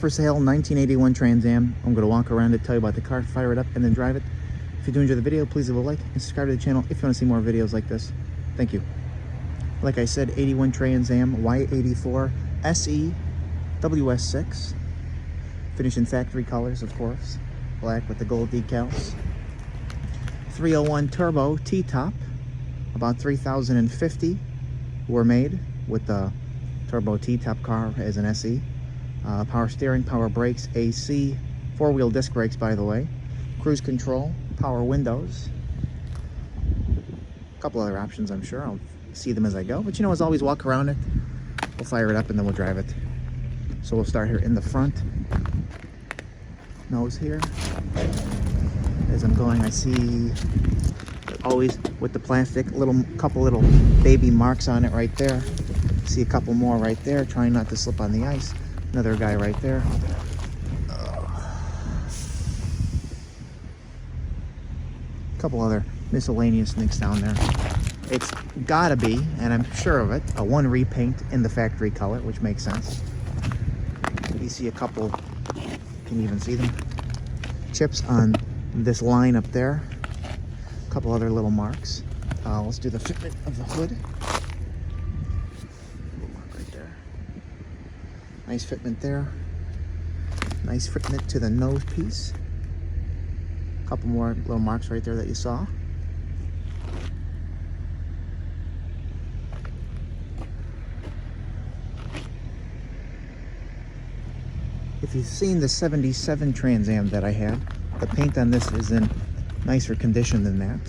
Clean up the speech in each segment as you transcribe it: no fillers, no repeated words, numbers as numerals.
for sale 1981 Trans Am. I'm going to walk around it, tell you about the car, fire it up, and then drive it. If you do enjoy the video, please leave a like and subscribe to the channel if you want to see more videos like this. Thank you. Like I said, 81 Trans Am, Y84 SE, WS6. Finished in factory colors, of course. Black with the gold decals. 301 turbo T-top. About 3,050 were made with the turbo T-top car as an SE. Power steering, power brakes, AC, four-wheel disc brakes, by the way. Cruise control, power windows. A couple other options, I'm sure. I'll see them as I go. But you know, as always, walk around it. We'll fire it up and then we'll drive it. So we'll start here in the front. Nose here. As I'm going, I see, always with the plastic, couple little baby marks on it right there. See a couple more right there, trying not to slip on the ice. Another guy right there. A couple other miscellaneous nicks down there. It's gotta be, and I'm sure of it, a one repaint in the factory color, which makes sense. You see a couple, can you even see them? Chips on this line up there. A couple other little marks. Let's do the fitment of the hood. Little mark right there. Nice fitment there. Nice fitment to the nose piece. A couple more little marks right there that you saw. If you've seen the 77 Trans Am that I had, the paint on this is in nicer condition than that.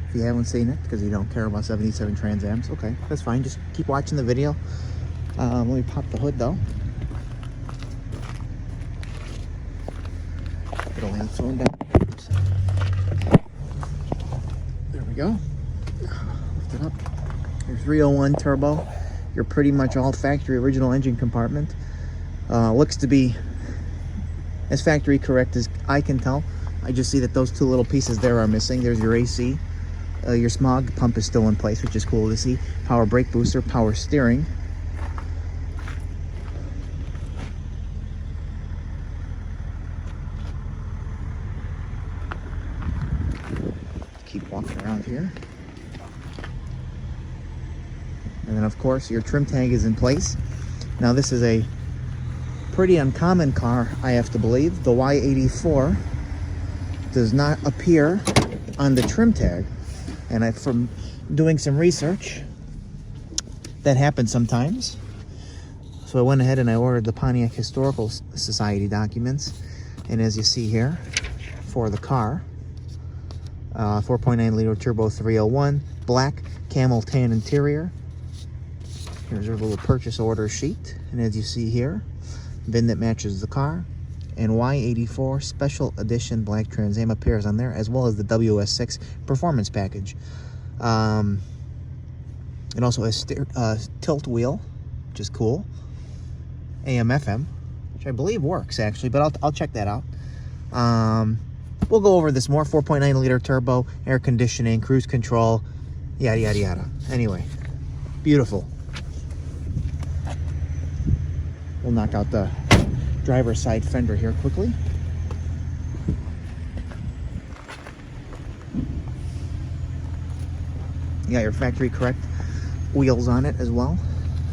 If you haven't seen it, because you don't care about 77 Trans Ams, okay, that's fine. Just keep watching the video. Let me pop the hood though. It'll land thrown down. Oops. There we go. Lift it up. There's 301 turbo. You're pretty much all factory original engine compartment. Looks to be as factory correct as I can tell. I just see that those two little pieces there are missing. There's your AC. Your smog pump is still in place, which is cool to see. Power brake booster, power steering. Keep walking around here. And then of course your trim tag is in place. Now this is a pretty uncommon car, I have to believe. The Y84 does not appear on the trim tag. And from doing some research, that happens sometimes. So I went ahead and I ordered the Pontiac Historical Society documents. And as you see here, for the car, 4.9 liter turbo 301, black camel tan interior. Here's our little purchase order sheet, and as you see here, VIN that matches the car, and Y84 Special Edition Black Trans Am appears on there, as well as the WS6 Performance Package. It also has tilt wheel, which is cool. AM/FM, which I believe works actually, but I'll check that out. We'll go over this more. 4.9 liter turbo, air conditioning, cruise control, yada yada yada. Anyway, beautiful. We'll knock out the driver's side fender here quickly. You got your factory correct wheels on it as well.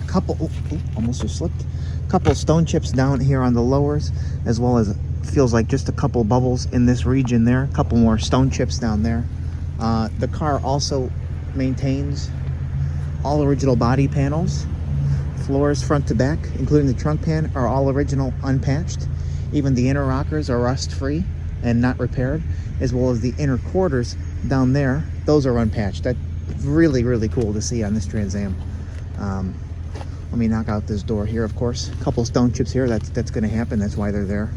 A couple, almost just slipped. A couple stone chips down here on the lowers, as well as feels like just a couple bubbles in this region there. A couple more stone chips down there. The car also maintains all original body panels. Floors front to back, including the trunk pan, are all original, unpatched. Even the inner rockers are rust-free and not repaired, as well as the inner quarters down there. Those are unpatched. That's really, really cool to see on this Trans Am. Let me knock out this door here, of course. A couple stone chips here. That's going to happen. That's why they're there.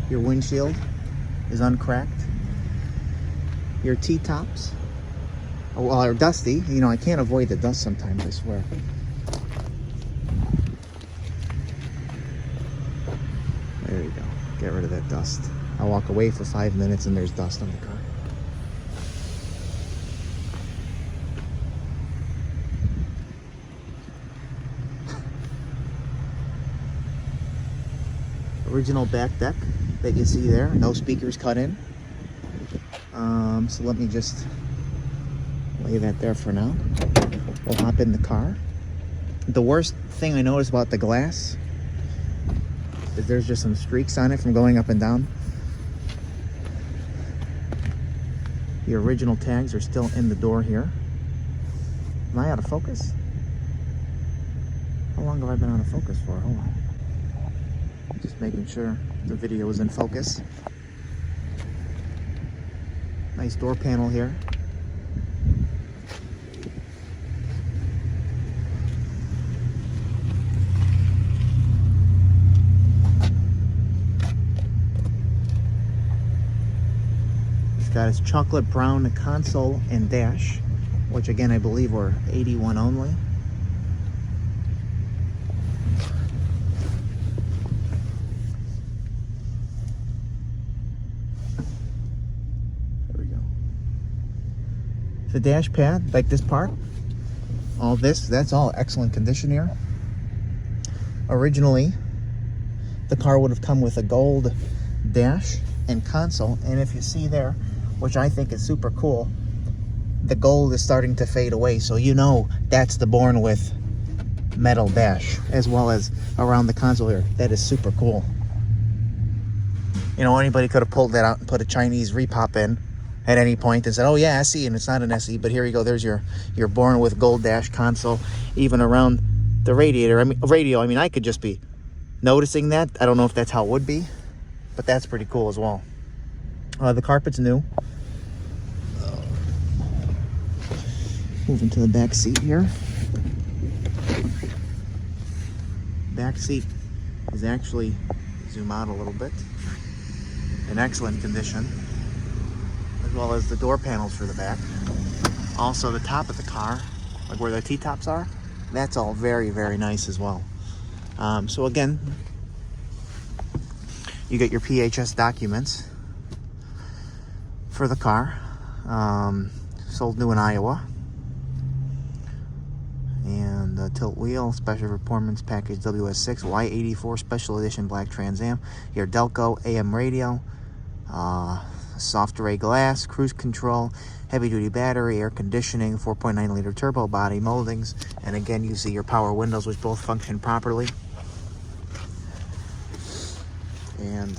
Your windshield is uncracked. Your T-tops are dusty. You know, I can't avoid the dust sometimes, I swear. There you go. Get rid of that dust. I walk away for 5 minutes and there's dust on the car. Original back deck that you see there. No speakers cut in. So let me just lay that there for now. We'll hop in the car. The worst thing I noticed about the glass is there's just some streaks on it from going up and down. The original tags are still in the door here. Am I out of focus? How long have I been out of focus for? Hold on. Just making sure the video is in focus. Nice door panel here. It's got its chocolate brown console and dash, which again I believe were 81 only. The dash pad, like this part, all this, that's all excellent condition here. Originally, the car would have come with a gold dash and console, and if you see there, which I think is super cool, the gold is starting to fade away, so you know that's the born with metal dash, as well as around the console here. That is super cool. You know, anybody could have pulled that out and put a Chinese repop in at any point and said, oh yeah, SE, and it's not an SE, but here you go, there's your born with gold dash console. Even around the radiator, radio, I could just be noticing that. I don't know if that's how it would be, but that's pretty cool as well. The carpet's new. Moving to the back seat here. Back seat is actually, zoom out a little bit, in excellent condition, as well as the door panels for the back. Also the top of the car, like where the T-tops are, that's all very, very nice as well. So again, you get your PHS documents for the car. Sold new in Iowa. And tilt wheel, special performance package WS6, Y84 special edition black Trans Am. Your Delco AM radio, soft array glass, cruise control, heavy duty battery, air conditioning, 4.9 liter turbo body moldings, and again you see your power windows, which both function properly. And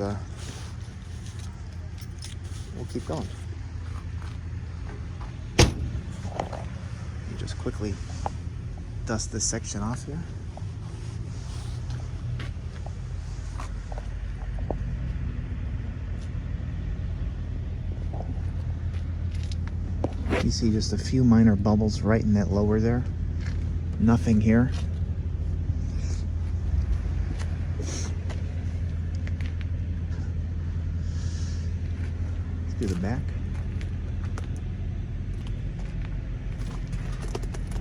we'll keep going. Just quickly dust this section off here. You see just a few minor bubbles right in that lower there. Nothing here. Let's do the back.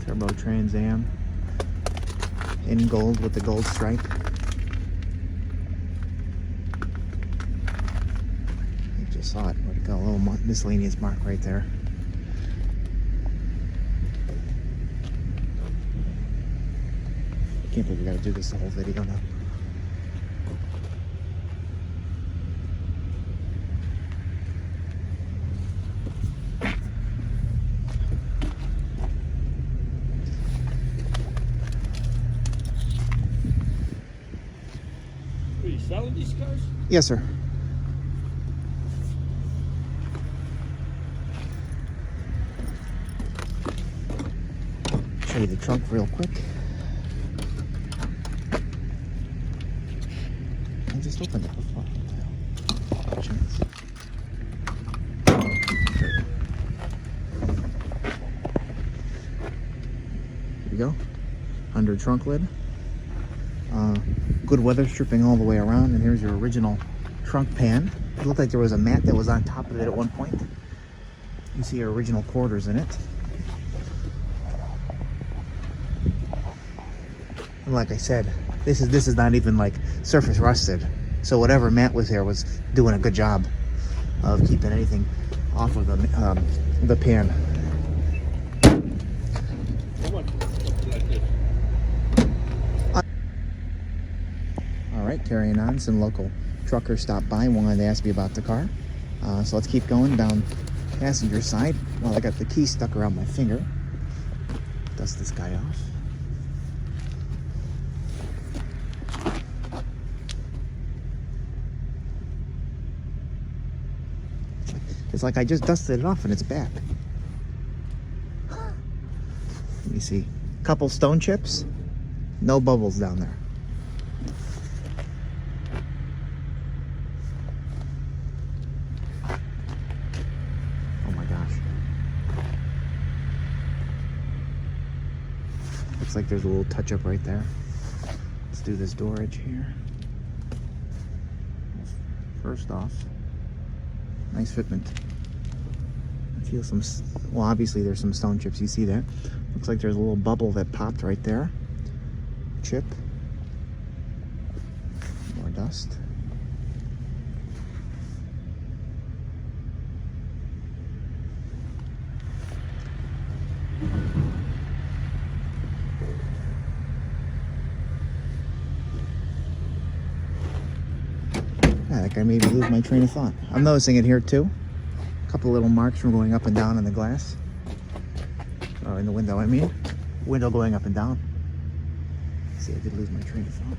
Turbo Trans Am in gold with the gold stripe. You just saw it, but it got a little miscellaneous mark right there. I can't believe we gotta do this the whole video now. Are you selling these cars? Yes, sir. Show you the trunk real quick. I just opened it before. Chance. Here we go. Under trunk lid. Good weather stripping all the way around, and here's your original trunk pan. It looked like there was a mat that was on top of it at one point. You see your original quarters in it. And like I said, this is not even like surface rusted. So whatever Matt was here was doing a good job of keeping anything off of the pan. All right, carrying on, some local truckers stopped by, wanted to ask me about the car. So let's keep going down passenger side while I got the key stuck around my finger. Dust this guy off. It's like I just dusted it off and it's back. Let me see. Couple stone chips. No bubbles down there. Oh my gosh. Looks like there's a little touch up right there. Let's do this door edge here. First off, nice fitment. I feel some, well, obviously there's some stone chips. You see that? Looks like there's a little bubble that popped right there. Chip. More dust. Yeah, that guy made me lose my train of thought. I'm noticing it here too. A couple little marks from going up and down in the glass. Or in the window, I mean. Window going up and down. See, I did lose my train of thought.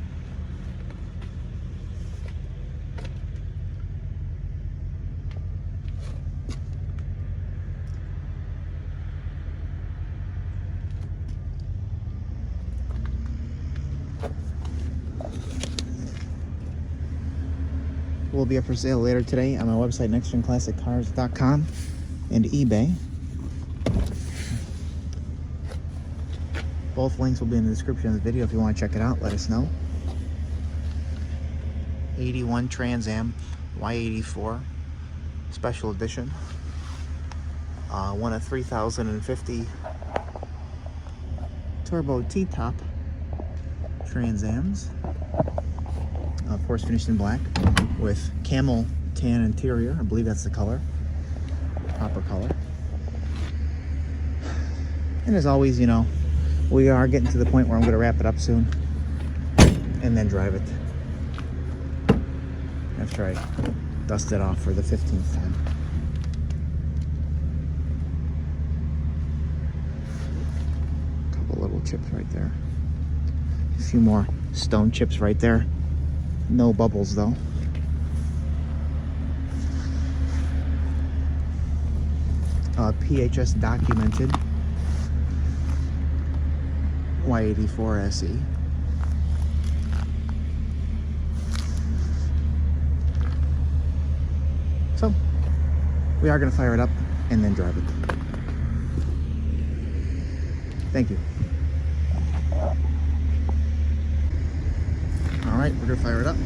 Will be up for sale later today on my website, nextgenclassiccars.com and eBay. Both links will be in the description of the video. If you want to check it out, let us know. 81 Trans Am Y84 Special Edition. One of 3050 Turbo T-Top Trans Ams. Of course, finished in black with camel tan interior. I believe that's the color, proper color. And as always, you know, we are getting to the point where I'm going to wrap it up soon and then drive it after I dust it off for the 15th time. A couple little chips right there. A few more stone chips right there. No bubbles though. PHS Documented Y84 SE. So we are going to fire it up and then drive it. Thank you. All right, we're going to fire it up.